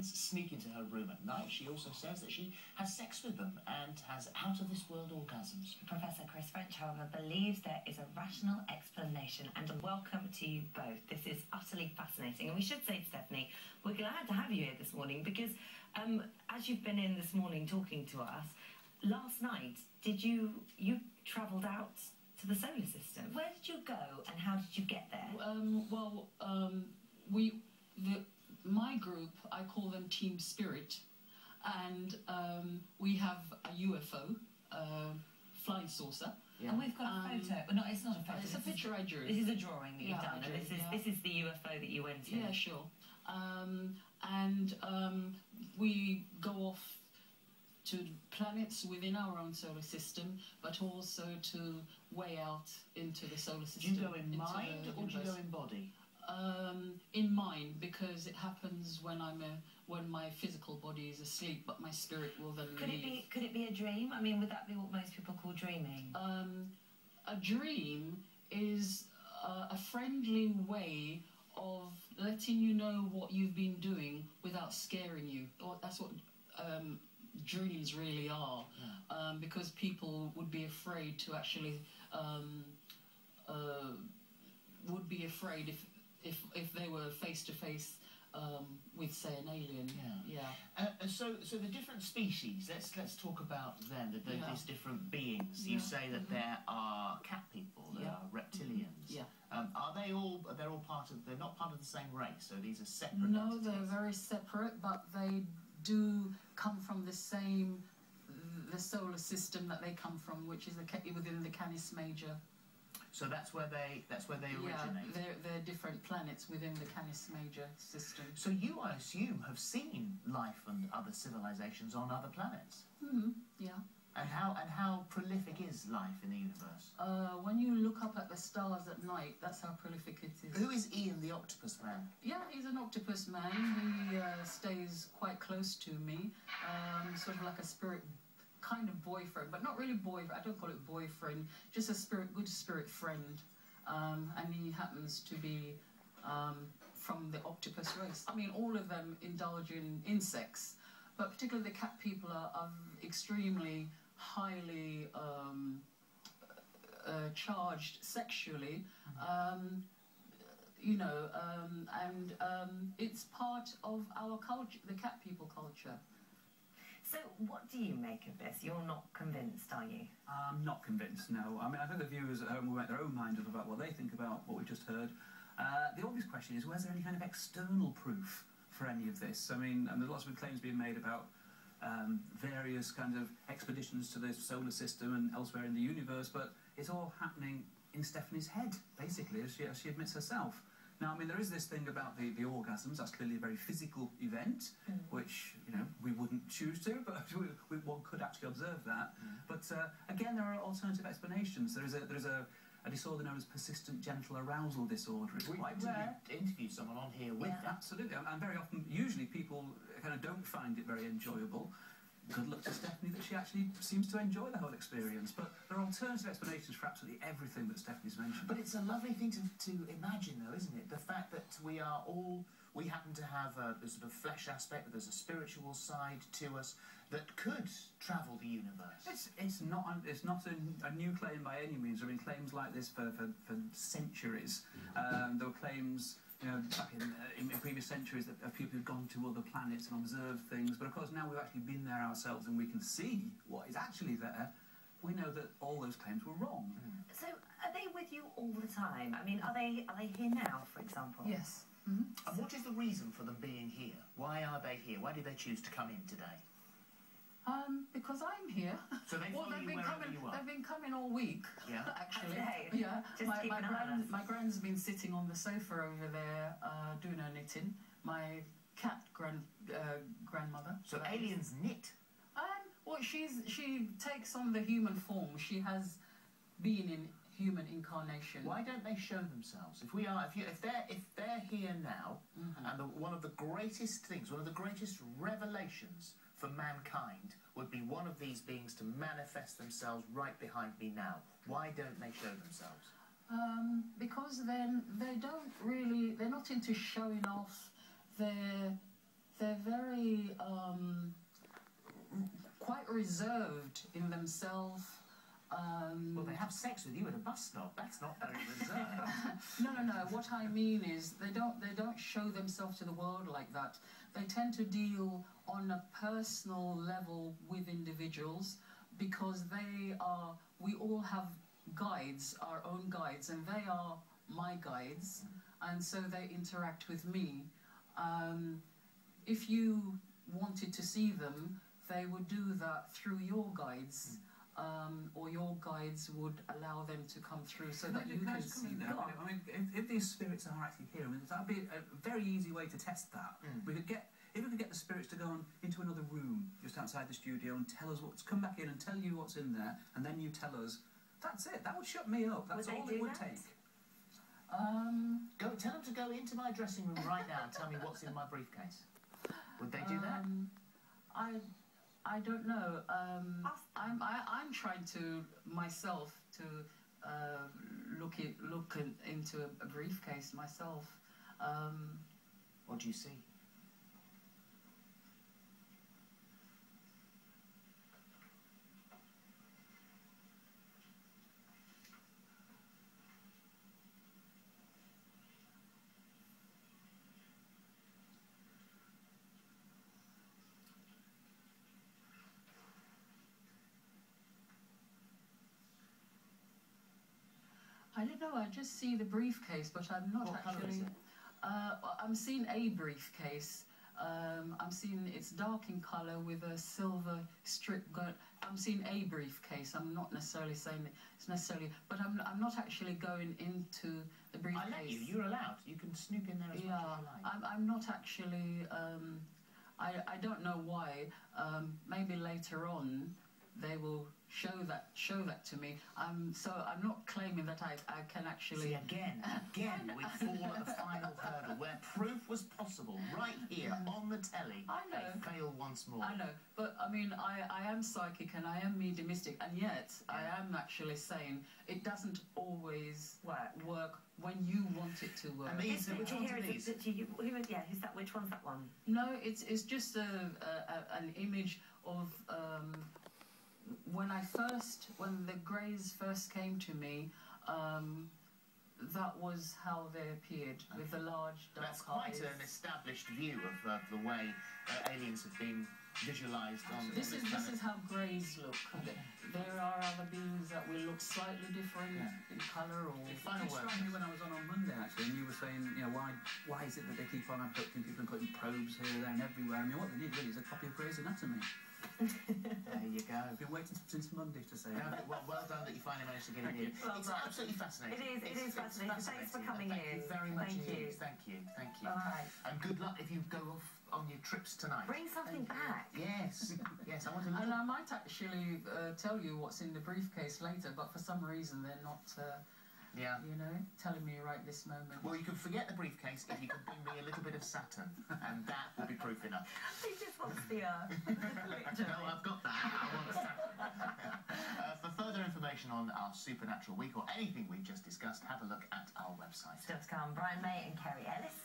Reptilians sneak into her room at night. She also says that she has sex with them and has out-of-this-world orgasms. Professor Chris French, however, believes there is a rational explanation, and welcome to you both. This is utterly fascinating, and we should say, Stephany, we're glad to have you here this morning because as you've been in this morning talking to us, last night, you travelled out to the solar system. Where did you go and how did you get there? My group, I call them Team Spirit, and we have a UFO, flying saucer. Yeah. And we've got a photo. Well, no, it's not a photo. It's a picture I drew. This is a drawing that you've done. This is the UFO that you went to. Yeah, sure. We go off to planets within our own solar system, but also to way out into the solar system. Do you go in mind or do you go in body? In mind, because it happens when when my physical body is asleep, but my spirit will then leave. Could it be a dream? I mean, would that be what most people call dreaming? A dream is a friendly way of letting you know what you've been doing without scaring you. That's what dreams really are, because people would be afraid to actually would be afraid if they were face to face with, say, an alien. So the different species. Let's talk about them. These different beings. You say that there are cat people. There are reptilians. Yeah. Are they all? They're all part of. They're not part of the same race. So these are separate. No, entities. they're very separate, but they do come from the solar system that they come from, which is within the Canis Major. So that's where they originate. Yeah, they're different planets within the Canis Major system. So you, I assume, have seen life and other civilizations on other planets. Yeah. And how prolific is life in the universe? When you look up at the stars at night, that's how prolific it is. Who is Ian the Octopus Man? Yeah, he's an octopus man. He stays quite close to me, sort of like a spirit kind of boyfriend, but not really boyfriend. I don't call it boyfriend, just a good spirit friend. And he happens to be from the octopus race. I mean, all of them indulge in insects, but particularly the cat people are extremely highly charged sexually, you know, and it's part of our culture, the cat people culture. So what do you make of this? You're not convinced, are you? I'm not convinced, no. I mean, I think the viewers at home will make their own mind up about what they think about what we just heard. The obvious question is, was there any kind of external proof for any of this? I mean, and there's lots of claims being made about various kinds of expeditions to the solar system and elsewhere in the universe, but it's all happening in Stephany's head, basically, as she admits herself. Now, I mean, there is this thing about the orgasms. That's clearly a very physical event, which, you know, we wouldn't choose to, but one could actually observe that. But again, there are alternative explanations. There is a disorder known as persistent genital arousal disorder. It's quite rare. Interview someone on here with that. Absolutely, and very often, usually people kind of don't find it very enjoyable. Good luck to Stephany that she actually seems to enjoy the whole experience. But there are alternative explanations for absolutely everything that Stephany's mentioned. But it's a lovely thing to imagine, though, isn't it? The fact that we happen to have a sort of flesh aspect, but there's a spiritual side to us that could travel the universe. It's not a new claim by any means. There have been claims like this for centuries. There were claims, you know, back in previous centuries of people who've gone to other planets and observed things. But of course, now we've actually been there ourselves and we can see what is actually there. We know that all those claims were wrong. So, are they with you all the time? I mean, are they here now, for example? Yes. And what is the reason for them being here? Why are they here? Why did they choose to come in today? Because I'm here. So they follow you wherever you are? They've been coming all week. Yeah. Actually. Okay. Yeah. Just My grand's been sitting on the sofa over there doing her knitting. My cat grandmother. So aliens knit? Well, she takes on the human form. She has been in human incarnation. Why don't they show themselves? If they're here now, and one of the greatest things, one of the greatest revelations for mankind would be one of these beings to manifest themselves right behind me now. Why don't they show themselves? Because then they're not into showing off their they're very quite reserved in themselves. Well, they have sex with you at a bus stop. That's not very reserved. No. What I mean is they don't show themselves to the world like that. They tend to deal on a personal level with individuals because we all have guides, our own guides, and they are my guides, and so they interact with me. If you wanted to see them, they would do that through your guides. Or your guides would allow them to come through so that you can see them. I mean, if these spirits are actually here, I mean, that would be a very easy way to test that. If we could get the spirits to go into another room just outside the studio and tell us come back in and tell you what's in there, and then you tell us, that's it. That would shut me up. That's all it would take. Tell them to go into my dressing room right now and tell me what's in my briefcase. Would they do that? I don't know. I'm trying to myself to look into a briefcase myself. What do you see? I don't know. I just see the briefcase, but I'm not what actually. Colour is it? I'm seeing a briefcase. I'm seeing it's dark in colour with a silver strip. I'm seeing a briefcase. I'm not necessarily saying it's necessarily, but I'm not actually going into the briefcase. I let you. You're allowed. You can snoop in there as much as you like. I'm not actually. I don't know why. Maybe later on they will show that to me. So I'm not claiming that I can actually. See, again, we fall at the final hurdle where proof was possible right here on the telly. I know. They fail once more. I know, but I mean, I am psychic and I am mediumistic, and yet I am actually saying it doesn't always work when you want it to work. And these, which ones are these? Who's that? Which one's that one? No, it's just an image of. When the Greys first came to me, that was how they appeared, with the large dark eyes. That's quite an established view of the way aliens have been visualised on this is how Greys look. There are other beings that will look slightly different in colour or. Final word. When I was on Monday actually, and you were saying, you know, why is it that they keep on abducting people and putting probes here, there, and everywhere? I mean, what they need really is a copy of Grey's Anatomy. There you go. I've been waiting since Monday to say that. Well done that you finally managed to get it in. Well, it's absolutely fascinating. It is fascinating. Thanks for coming in. Thank you very much indeed. Thank you. All right. And good luck if you go off on your trips tonight. Bring something back. Yes. Yes, I want to. And I might actually tell you what's in the briefcase later, but for some reason they're not. You know, telling me right this moment. Well, you can forget the briefcase if you can bring me a little bit of Saturn, and that will be proof enough. He just wants the No, I've got that. I want Saturn. For further information on our supernatural week or anything we've just discussed, have a look at our website. Still to come, Brian May and Kerry Ellis.